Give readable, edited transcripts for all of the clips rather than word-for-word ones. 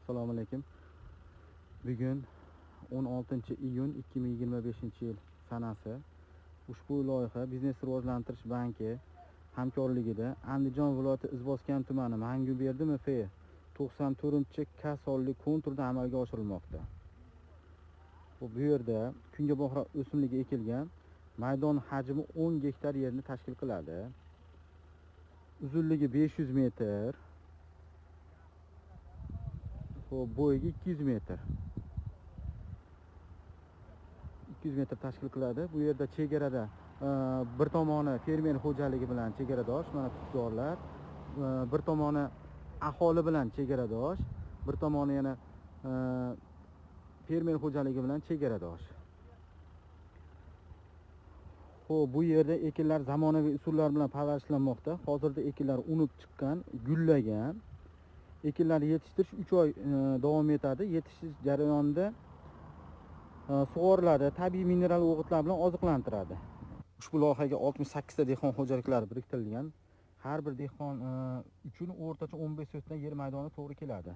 Assalomu alaykum. Bugun 16-iyun 2025-yil sanasi. Ushbu loyiha Biznes rivojlantirish banki hamkorligida Andijon viloyati Izboskan tumani Manguberdi MF 94-K sonli konturda amalga oshirilmoqda. Bu yerda kungaboqar o'simligi ekilgan, maydon hajmi 10 gektar yerni tashkil qiladi. Uzunligi 500 metr, bo'yiga 200 metr. 200 metr tashkil qiladi. Bu yerda chegarada bir tomoni fermer xo'jaligi bilan chegaradosh, mana tujorlar, bir tomoni aholi bilan chegaradosh, bir tomoni yana fermer xo'jaligi bilan chegaradosh. Bu yerda ekinlar zamonaviy usullar bilan parvarishlanmoqda. Hozirda ekinlar unib chiqqan, gullagan. Ekinlar yetishtirish 3 oy davom etadi. Yetishish jarayonida sug'oriladi, tabiiy mineral o'g'itlar bilan oziqlantiradi. Ushbu loyihaga 68 ta dehqon xo'jaliklari biriktirilgan. Har bir dehqon uchun o'rtacha 15 so'tdan yer maydoni to'g'ri keladi.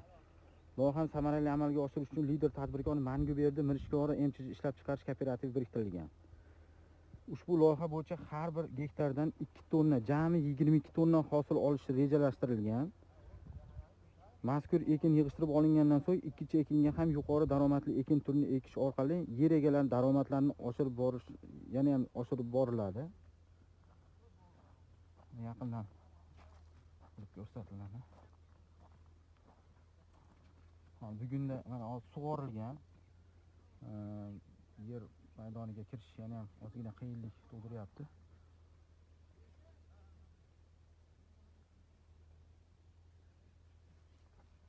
Loyihani samarali amalga oshirish uchun lider tadbirkor Manguberdi Mirishkori MChJ ishlab chiqarish kooperativi biriktirilgan. Ushbu loyiha bo'yicha har bir gektardan 2 tonna, jami 22 tonna hosil olish rejalashtirilgan. Mazkur ekin yig'ishtirib olingandan so'ng ikkinchi ekinga ham yuqori daromadli ekin turini ekish orqali yer egalarining daromadlarini oshirib borish, yana ham oshirib boriladi. Yaqindan ko'rsatiladi. Bugunda mana sug'orilgan, yer maydoniga kirish yana ham ozgina qiyinlik tug'diryapti.